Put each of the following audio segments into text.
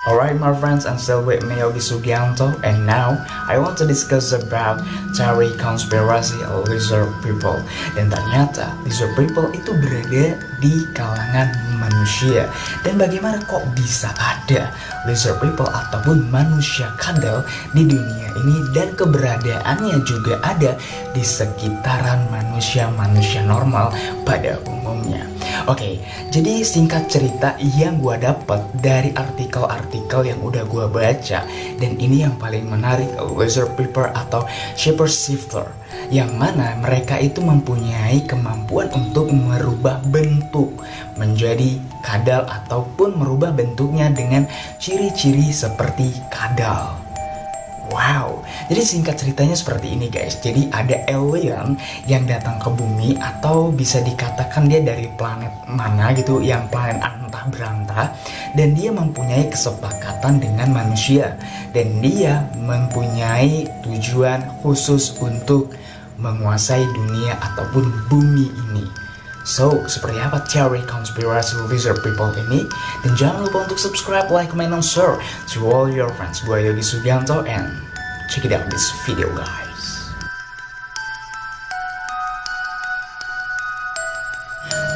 Alright my friends, I'm still with me Yogi Sugianto, and now I want to discuss about teori konspirasi lizard people. Dan ternyata lizard people itu berada di kalangan manusia. Dan bagaimana kok bisa ada lizard people ataupun manusia kadal di dunia ini, dan keberadaannya juga ada di sekitaran manusia-manusia normal pada umumnya. Oke, jadi singkat cerita yang gue dapat dari artikel-artikel yang udah gue baca, dan ini yang paling menarik, lizard people atau shaper shifter, yang mana mereka itu mempunyai kemampuan untuk merubah bentuk menjadi kadal ataupun merubah bentuknya dengan ciri-ciri seperti kadal. Wow, jadi singkat ceritanya seperti ini guys. Jadi ada alien yang datang ke bumi, atau bisa dikatakan dia dari planet mana gitu, yang planet antah berantah, dan dia mempunyai kesepakatan dengan manusia, dan dia mempunyai tujuan khusus untuk menguasai dunia ataupun bumi ini. So, seperti apa teori konspirasi lizard people ini? Dan jangan lupa untuk subscribe, like, comment, and share to all your friends. Gue Yogi Sugianto, and check it out this video guys.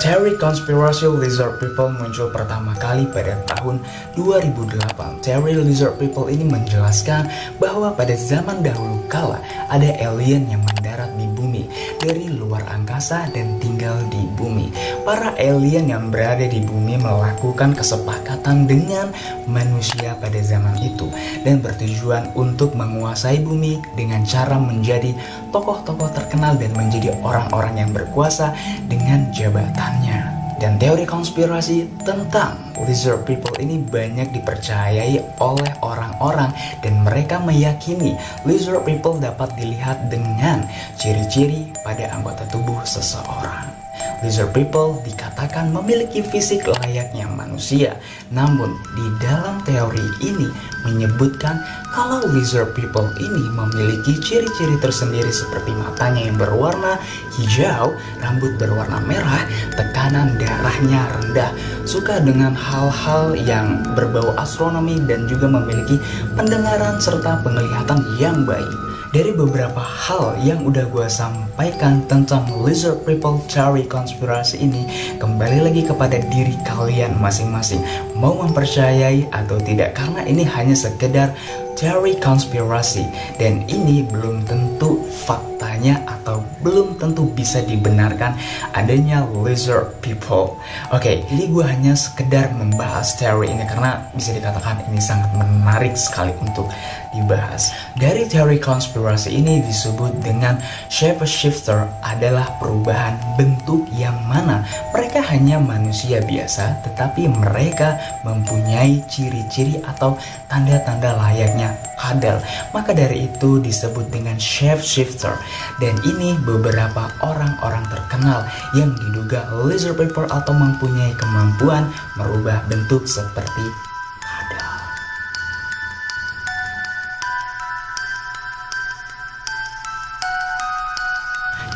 Teori konspirasi lizard people muncul pertama kali pada tahun 2008. Teori lizard people ini menjelaskan bahwa pada zaman dahulu kala ada alien yang mendarat di bumi dari luar angkasa dan tinggal di bumi. Para alien yang berada di bumi melakukan kesepakatan dengan manusia pada zaman itu, dan bertujuan untuk menguasai bumi dengan cara menjadi tokoh-tokoh terkenal dan menjadi orang-orang yang berkuasa dengan jabatannya. Dan teori konspirasi tentang lizard people ini banyak dipercayai oleh orang-orang, dan mereka meyakini lizard people dapat dilihat dengan ciri-ciri pada anggota tubuh seseorang. Lizard people dikatakan memiliki fisik layaknya manusia, namun di dalam teori ini menyebutkan kalau lizard people ini memiliki ciri-ciri tersendiri seperti matanya yang berwarna hijau, rambut berwarna merah, tekanan darahnya rendah, suka dengan hal-hal yang berbau astronomi, dan juga memiliki pendengaran serta penglihatan yang baik. Dari beberapa hal yang udah gue sampaikan tentang lizard people teori konspirasi ini, kembali lagi kepada diri kalian masing-masing, mau mempercayai atau tidak, karena ini hanya sekedar teori konspirasi, dan ini belum tentu faktanya atau belum tentu bisa dibenarkan adanya lizard people. Oke, jadi gue hanya sekedar membahas teori ini karena bisa dikatakan ini sangat menarik sekali untuk dibahas. Dari teori konspirasi ini disebut dengan shape shifter adalah perubahan bentuk yang mana mereka hanya manusia biasa, tetapi mereka mempunyai ciri-ciri atau tanda-tanda layaknya kadal. Maka dari itu disebut dengan shape shifter, dan ini beberapa orang-orang terkenal yang diduga lizard people atau mempunyai kemampuan merubah bentuk seperti kadal.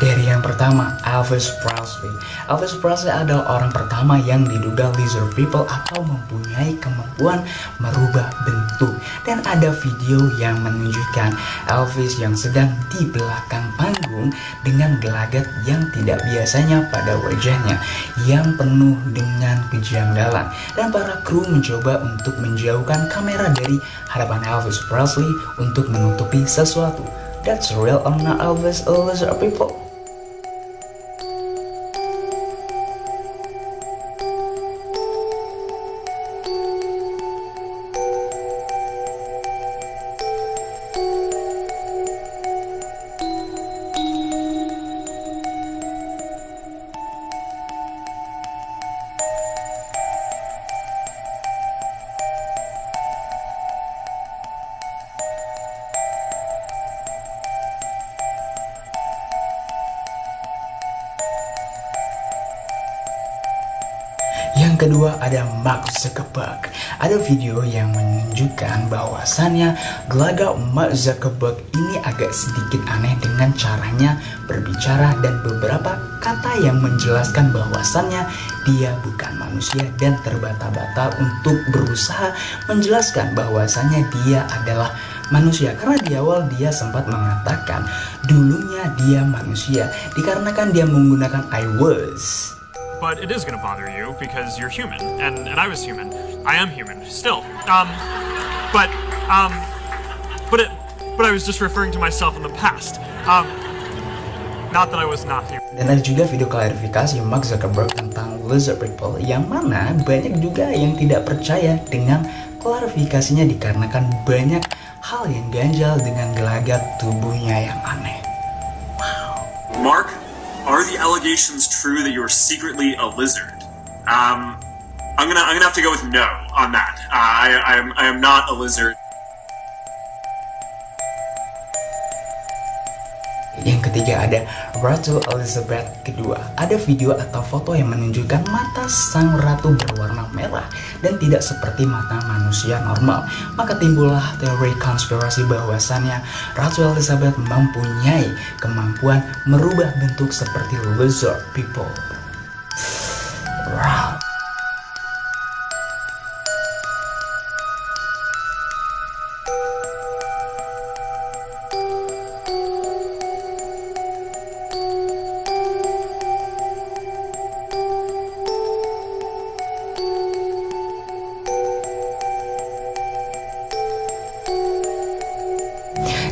Dari yang pertama, Elvis Presley. Elvis Presley adalah orang pertama yang diduga lizard people atau mempunyai kemampuan merubah bentuk. Dan ada video yang menunjukkan Elvis yang sedang di belakang panggung dengan gelagat yang tidak biasanya pada wajahnya, yang penuh dengan kejanggalan. Dan para kru mencoba untuk menjauhkan kamera dari hadapan Elvis Presley untuk menutupi sesuatu. That's real or not Elvis or lizard people? Yang kedua ada Mark Zuckerberg. Ada video yang menunjukkan bahwasannya gelagat Mark Zuckerberg ini agak sedikit aneh dengan caranya berbicara, dan beberapa kata yang menjelaskan bahwasannya dia bukan manusia dan terbata-bata untuk berusaha menjelaskan bahwasannya dia adalah manusia. Karena di awal dia sempat mengatakan dulunya dia manusia dikarenakan dia menggunakan I was. But it is gonna bother you because you're human, and I was human. I am human still. But I was just referring to myself in the past. Not that I was not human. Dan ada juga video klarifikasi Mark Zuckerberg tentang lizard people, yang mana banyak juga yang tidak percaya dengan klarifikasinya dikarenakan banyak hal yang ganjal dengan gelagat tubuhnya yang aneh. Wow. Mark, are the allegations true that you're secretly a lizard? I'm gonna have to go with no on that. I am not a lizard. Yang ketiga ada Ratu Elizabeth II. Ada video atau foto yang menunjukkan mata sang ratu berwarna merah dan tidak seperti mata manusia normal. Maka timbullah teori konspirasi bahwasannya Ratu Elizabeth mempunyai kemampuan merubah bentuk seperti lizard people. Wow.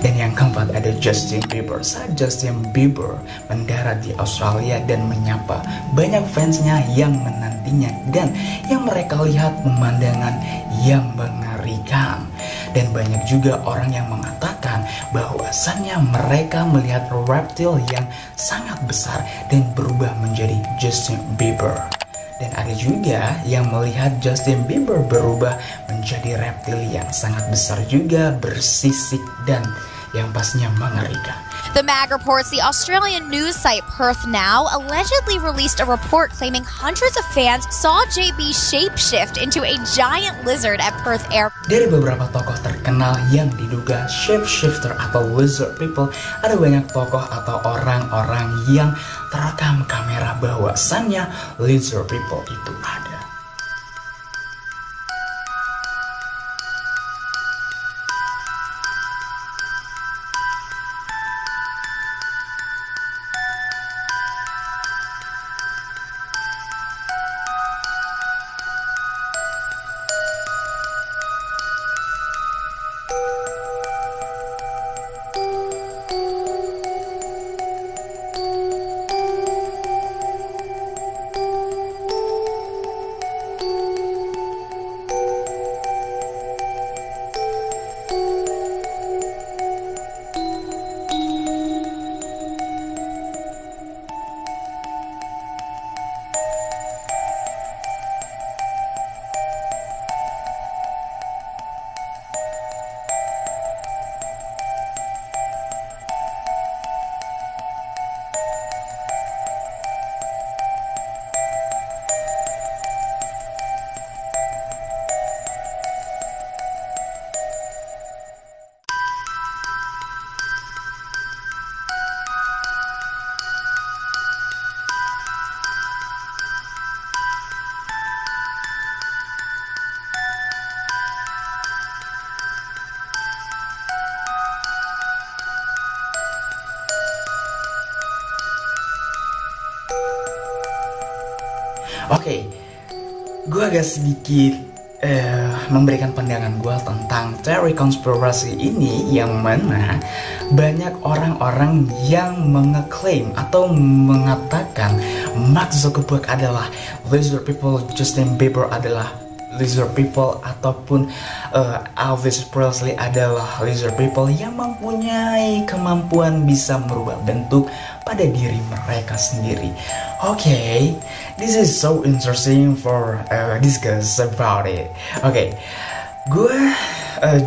Dan yang keempat ada Justin Bieber. Saat Justin Bieber mendarat di Australia dan menyapa banyak fansnya yang menantinya dan yang mereka lihat pemandangan yang mengerikan. Dan banyak juga orang yang mengatakan bahwasannya mereka melihat reptil yang sangat besar dan berubah menjadi Justin Bieber. Dan ada juga yang melihat Justin Bieber berubah menjadi reptil yang sangat besar juga, bersisik dan yang pastinya mengerikan. The Mag reports the Australian news site Perth Now allegedly released a report claiming hundreds of fans saw JB shapeshift into a giant lizard at Perth Airport. Dari beberapa tokoh terkenal yang diduga shapeshifter atau lizard people, ada banyak tokoh atau orang-orang yang terekam kamera bahwasannya lizard people itu ada. Oke, gue agak sedikit memberikan pandangan gue tentang teori konspirasi ini, yang mana banyak orang-orang yang mengeklaim atau mengatakan Mark Zuckerberg adalah lizard people, Justin Bieber adalah lizard people, ataupun Elvis Presley adalah lizard people yang mempunyai kemampuan bisa merubah bentuk pada diri mereka sendiri. Okay, this is so interesting for discuss about it. Okay, gue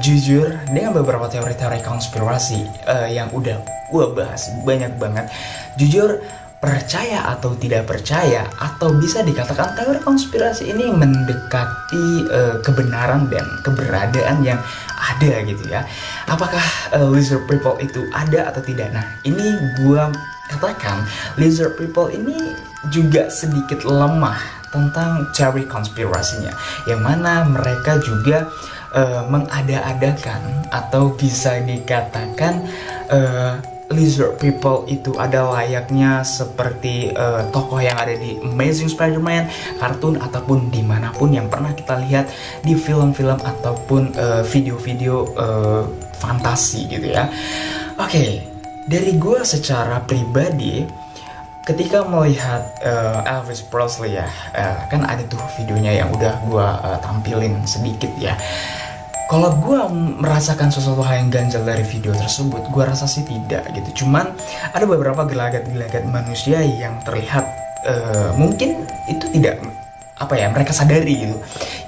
jujur dengan beberapa teori-teori konspirasi yang udah gue bahas banyak banget. Jujur, percaya atau tidak percaya, atau bisa dikatakan teori konspirasi ini mendekati kebenaran dan keberadaan yang ada gitu ya. Apakah lizard people itu ada atau tidak? Nah, ini gue katakan lizard people ini juga sedikit lemah tentang teori konspirasinya, yang mana mereka juga mengada-adakan atau bisa dikatakan lizard people itu ada layaknya seperti tokoh yang ada di Amazing Spider-Man, kartun ataupun dimanapun yang pernah kita lihat di film-film ataupun video-video fantasi gitu ya. Oke, dari gue secara pribadi ketika melihat Elvis Presley ya, kan ada tuh videonya yang udah gue tampilin sedikit ya. Kalau gue merasakan sesuatu hal yang ganjal dari video tersebut, gue rasa sih tidak gitu. Cuman ada beberapa gelagat-gelagat manusia yang terlihat mungkin itu tidak mereka sadari gitu.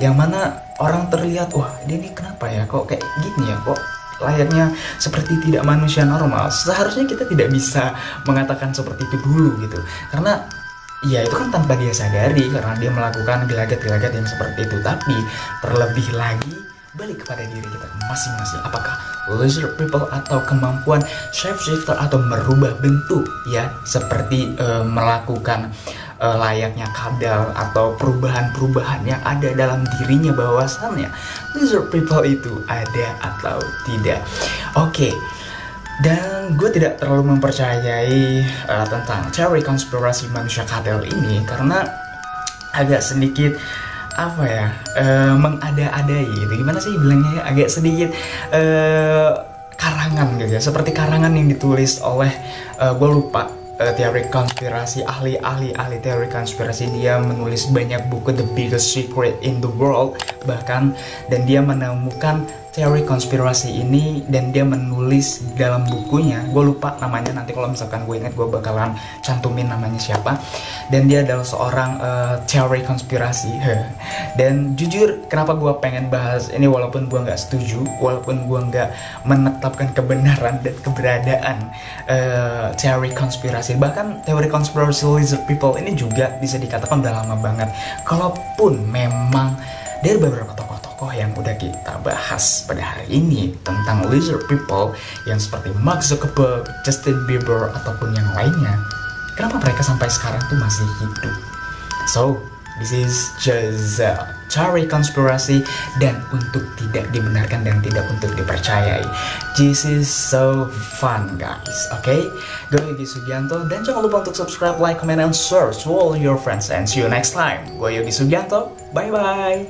Yang mana orang terlihat, wah dia ini kenapa ya kok kayak gini ya, kok layaknya seperti tidak manusia normal. Seharusnya kita tidak bisa mengatakan seperti itu dulu gitu, karena ya itu kan tanpa dia sadari, karena dia melakukan gelagat-gelagat yang seperti itu. Tapi terlebih lagi balik kepada diri kita masing-masing, apakah lizard people atau kemampuan shapeshifter atau merubah bentuk ya, seperti melakukan layaknya kadal atau perubahan-perubahan yang ada dalam dirinya, bahwasannya lizard people itu ada atau tidak. Oke. Dan gue tidak terlalu mempercayai tentang teori konspirasi manusia kadal ini, karena agak sedikit mengada-adai gitu. Gimana sih bilangnya, agak sedikit karangan gitu ya, seperti karangan yang ditulis oleh gue lupa teori konspirasi, ahli teori konspirasi. Dia menulis banyak buku, The Biggest Secret in the World bahkan, dan dia menemukan teori konspirasi ini dan dia menulis dalam bukunya, gue lupa namanya, nanti kalau misalkan gue ingat gue bakalan cantumin namanya siapa. Dan dia adalah seorang teori konspirasi. Dan jujur kenapa gue pengen bahas ini, walaupun gue nggak setuju, walaupun gue nggak menetapkan kebenaran dan keberadaan teori konspirasi, bahkan teori konspirasi lizard people ini juga bisa dikatakan udah lama banget. Kalaupun memang dari beberapa tokoh yang udah kita bahas pada hari ini tentang lizard people yang seperti Mark Zuckerberg, Justin Bieber ataupun yang lainnya, kenapa mereka sampai sekarang tuh masih hidup? So this is just teori konspirasi, dan untuk tidak dibenarkan dan tidak untuk dipercayai. This is so fun guys, okay? Gue Yogi Sugianto, dan jangan lupa untuk subscribe, like, comment, and share to all your friends, and see you next time. Gue Yogi Sugianto, bye bye.